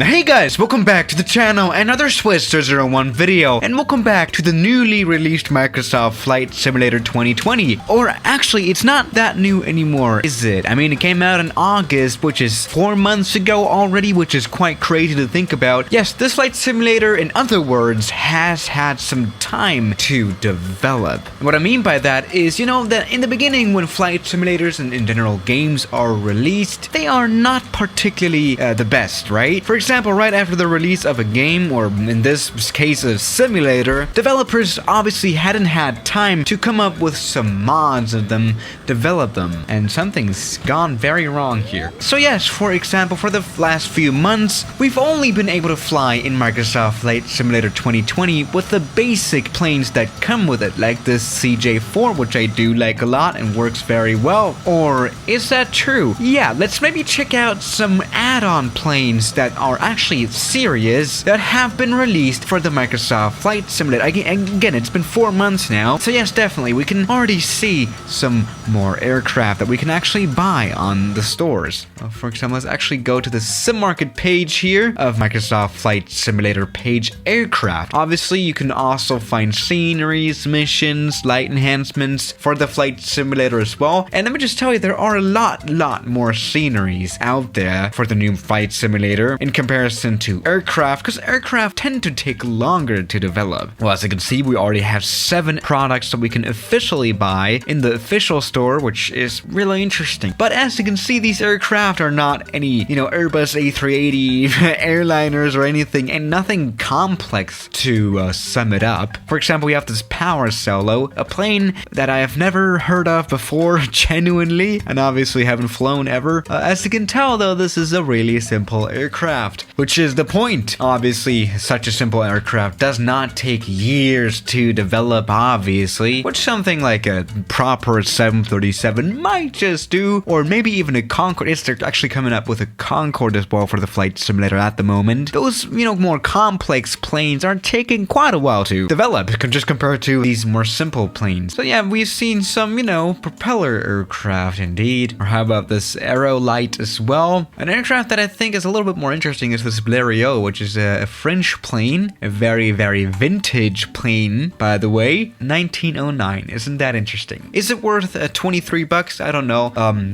Hey guys, welcome back to the channel, another Swiss001 video, and welcome back to the newly released Microsoft Flight Simulator 2020. Or actually, it's not that new anymore, is it? I mean, it came out in August, which is 4 months ago already, which is quite crazy to think about. Yes, this flight simulator, in other words, has had some time to develop. What I mean by that is, you know, that in the beginning, when flight simulators and in general games are released, they are not particularly the best, right? For example, right after the release of a game, or in this case a simulator, developers obviously hadn't had time to come up with some mods of them, develop them, and something's gone very wrong here. So yes, for example, for the last few months, we've only been able to fly in Microsoft Flight Simulator 2020 with the basic planes that come with it, like this CJ4, which I do like a lot and works very well. Or is that true? Yeah, let's maybe check out some add-on planes that are actually serious that have been released for the Microsoft Flight Simulator. Again, it's been 4 months now, so yes, definitely, we can already see some more aircraft that we can actually buy on the stores. For example, let's actually go to the sim market page here of Microsoft Flight Simulator page aircraft. Obviously, you can also find sceneries, missions, light enhancements for the Flight Simulator as well. And let me just tell you, there are a lot more sceneries out there for the new Flight Simulator in comparison to aircraft, because aircraft tend to take longer to develop. Well, as you can see, we already have 7 products that we can officially buy in the official store, which is really interesting. But as you can see, these aircraft are not any, you know, Airbus A380 airliners or anything, and nothing complex to sum it up. For example, we have this Power Solo, a plane that I have never heard of before, genuinely, and obviously haven't flown ever. As you can tell, though, this is a really simple aircraft, which is the point. Obviously, such a simple aircraft does not take years to develop, obviously, which something like a proper 737 might just do, or maybe even a Concorde. They're actually coming up with a Concorde as well for the Flight Simulator at the moment. Those, you know, more complex planes are taking quite a while to develop, just compared to these more simple planes. So yeah, we've seen some, you know, propeller aircraft indeed. Or how about this Aerolite as well? An aircraft that I think is a little bit more interesting is this Blériot, which is a French plane, a very vintage plane, by the way. 1909, isn't that interesting? Is it worth $23? I don't know.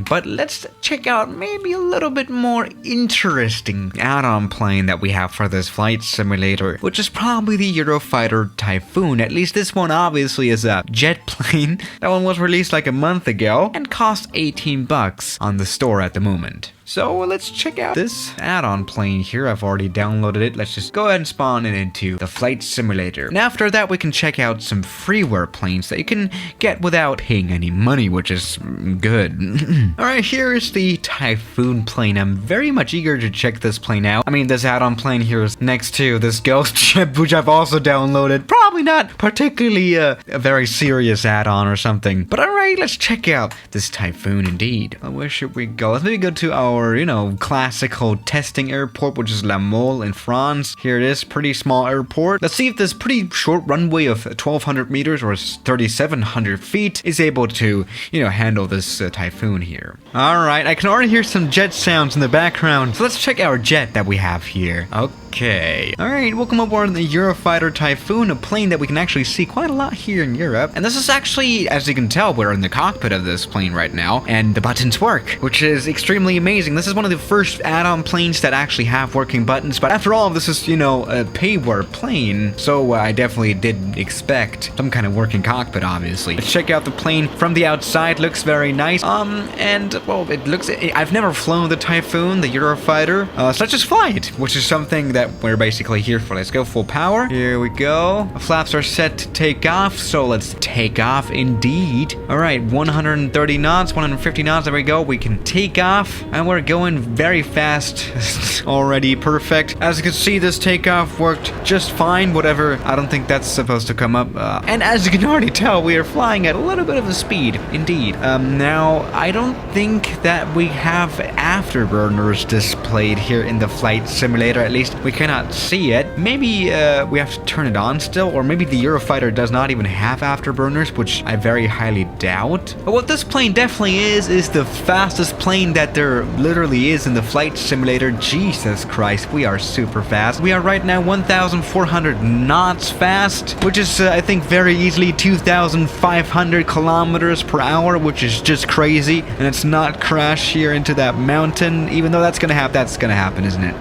But let's check out maybe a little bit more interesting add-on plane that we have for this flight simulator, which is probably the Eurofighter Typhoon. At least this one obviously is a jet plane. That one was released like a month ago and cost $18 on the store at the moment. So let's check out this add-on plane here. I've already downloaded it. Let's just go ahead and spawn it into the flight simulator. And after that, we can check out some freeware planes that you can get without paying any money, which is good. Alright, here is the Typhoon plane. I'm very much eager to check this plane out. I mean, this add-on plane here is next to this ghost ship, which I've also downloaded. Probably not particularly a very serious add-on or something. But alright, let's check out this Typhoon indeed. Where should we go? Let's maybe go to our, you know, classical testing airport, which is La Mole in France. Here it is, pretty small airport. Let's see if this pretty short runway of 1,200 meters or 3,700 feet is able to, you know, handle this Typhoon here. Alright, I can already hear some jet sounds in the background, so let's check our jet that we have here. Okay. Alright, welcome aboard the Eurofighter Typhoon, a plane that we can actually see quite a lot here in Europe. And this is actually, as you can tell, we're in the cockpit of this plane right now, and the buttons work, which is extremely amazing. This is one of the first add-on planes that actually have working buttons, but after all, this is, you know, a payware plane, so I definitely did expect some kind of working cockpit, obviously. Let's check out the plane from the outside. Looks very nice. And, well, I've never flown the Typhoon, the Eurofighter, so let's just fly it, which is something that we're basically here for. Let's go full power. Here we go. The flaps are set to take off, so let's take off indeed. Alright, 130 knots, 150 knots, there we go. We can take off, and we're going very fast. Already perfect. As you can see, this takeoff worked just fine, whatever. I don't think that's supposed to come up. And as you can already tell, we are flying at a little bit of a speed, indeed. Now, I don't think that we have afterburners displayed here in the flight simulator. At least we cannot see it. Maybe we have to turn it on still, or maybe the Eurofighter does not even have afterburners, which I very highly doubt. But what this plane definitely is the fastest plane that there literally is in the flight simulator. Jesus Christ, we are super fast. We are right now 1,400 knots fast, which is I think very easily 2,500 kilometers per hour, which is just crazy. And it's not crash here into that mountain, even though that's gonna happen, isn't it?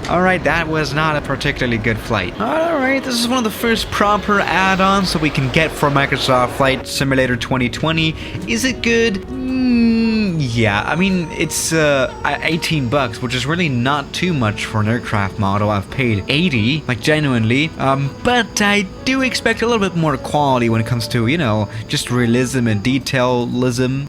Alright, that was not a particularly good flight. Alright, this is one of the first proper add-ons that we can get for Microsoft Flight Simulator 2020. Is it good? Yeah, I mean, it's $18, which is really not too much for an aircraft model. I've paid $80, like genuinely. But I do expect a little bit more quality when it comes to, you know, just realism and detailism,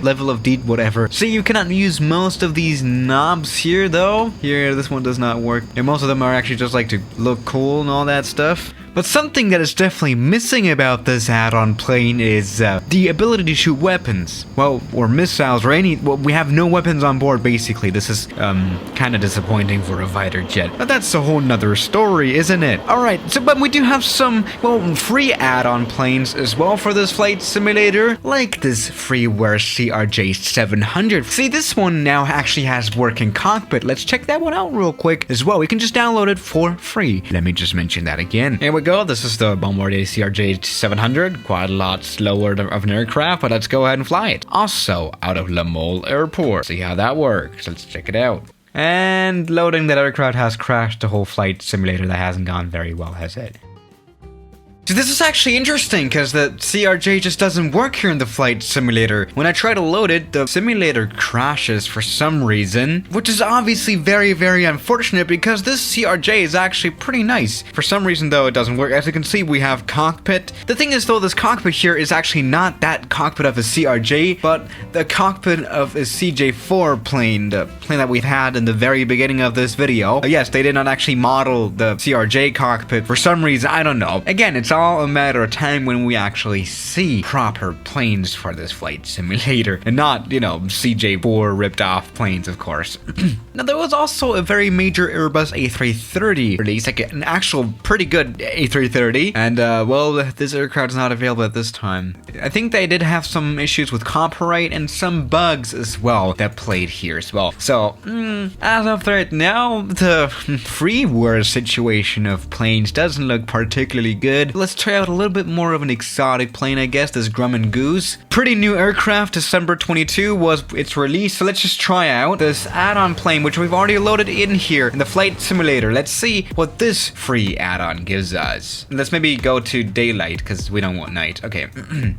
level of whatever. See, you cannot use most of these knobs here, though. Here, this one does not work. And most of them are actually just like to look cool and all that stuff. But something that is definitely missing about this add-on plane is the ability to shoot weapons. Well, or missiles or well, we have no weapons on board, basically. This is kind of disappointing for a fighter jet. But that's a whole nother story, isn't it? Alright, so but we do have some, well, free add-on planes as well for this flight simulator, like this freeware CRJ 700. See, this one now actually has working cockpit. Let's check that one out real quick as well. We can just download it for free. Let me just mention that again. Here we go. This is the Bombardier CRJ 700. Quite a lot slower of an aircraft, but let's go ahead and fly it. Also out of La Mole Airport. See how that works. Let's check it out. And loading. That aircraft has crashed the whole flight simulator. That hasn't gone very well, has it? So this is actually interesting because the CRJ just doesn't work here in the flight simulator. When I try to load it, the simulator crashes for some reason, which is obviously very, very unfortunate because this CRJ is actually pretty nice. For some reason though, it doesn't work. As you can see, we have cockpit. The thing is though, this cockpit here is actually not that cockpit of a CRJ, but the cockpit of a CJ4 plane, the plane that we've had in the very beginning of this video. Yes, they did not actually model the CRJ cockpit for some reason. I don't know. Again, it's all a matter of time when we actually see proper planes for this flight simulator and not, you know, CJ4 ripped off planes, of course. Now, there was also a very major Airbus A330 release, like an actual pretty good A330, and well, this aircraft is not available at this time. I think they did have some issues with copyright and some bugs as well that played here as well. So, as of right now, the freeware situation of planes doesn't look particularly good. Let's try out a little bit more of an exotic plane, I guess, this Grumman Goose. Pretty new aircraft, December 22 was its release, so let's just try out this add-on plane, which we've already loaded in here in the flight simulator. Let's see what this free add-on gives us. Let's maybe go to daylight, because we don't want night. Okay,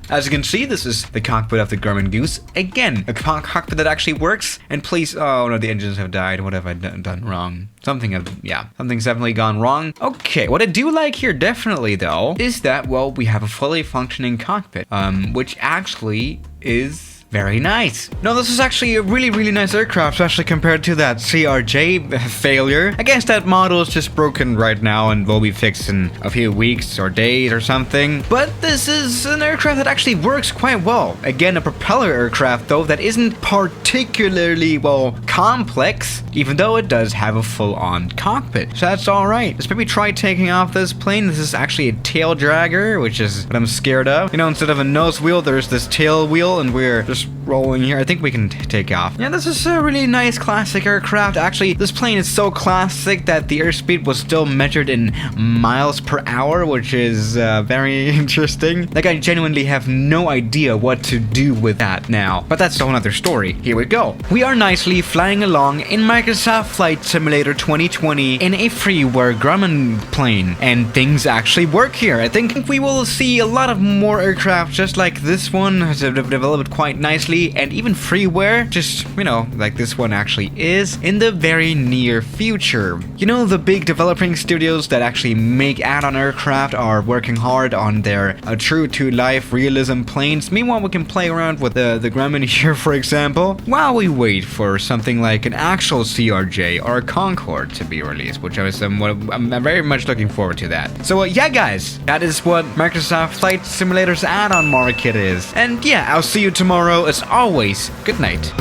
as you can see, this is the cockpit of the Grumman Goose. Again, a cockpit that actually works, and please, oh no, the engines have died. What have I done wrong? Something's definitely gone wrong. Okay, what I do like here definitely though is that, well, we have a fully functioning cockpit, which actually is very nice. No, this is actually a really, really nice aircraft, especially compared to that CRJ failure. I guess that model is just broken right now and will be fixed in a few weeks or days or something. But this is an aircraft that actually works quite well. Again, a propeller aircraft though that isn't particularly, well, complex, even though it does have a full-on cockpit. So that's alright. Let's maybe try taking off this plane. This is actually a tail dragger, which is what I'm scared of. You know, instead of a nose wheel, there's this tail wheel, and we're just rolling here. I think we can take off. Yeah, this is a really nice classic aircraft. Actually, this plane is so classic that the airspeed was still measured in miles per hour, which is very interesting. Like, I genuinely have no idea what to do with that now. But that's a whole other story. Here we go. We are nicely flying along in Microsoft Flight Simulator 2020 in a freeware Grumman plane. And things actually work here. I think we will see a lot of more aircraft just like this one has developed quite nicely, and even freeware, just, you know, like this one actually is, in the very near future. You know, the big developing studios that actually make add-on aircraft are working hard on their true-to-life realism planes. Meanwhile, we can play around with the Grumman here, for example, while we wait for something like an actual CRJ or a Concorde to be released, which I'm very much looking forward to that. So, yeah, guys, that is what Microsoft Flight Simulator's add-on market is. And yeah, I'll see you tomorrow. As always, good night.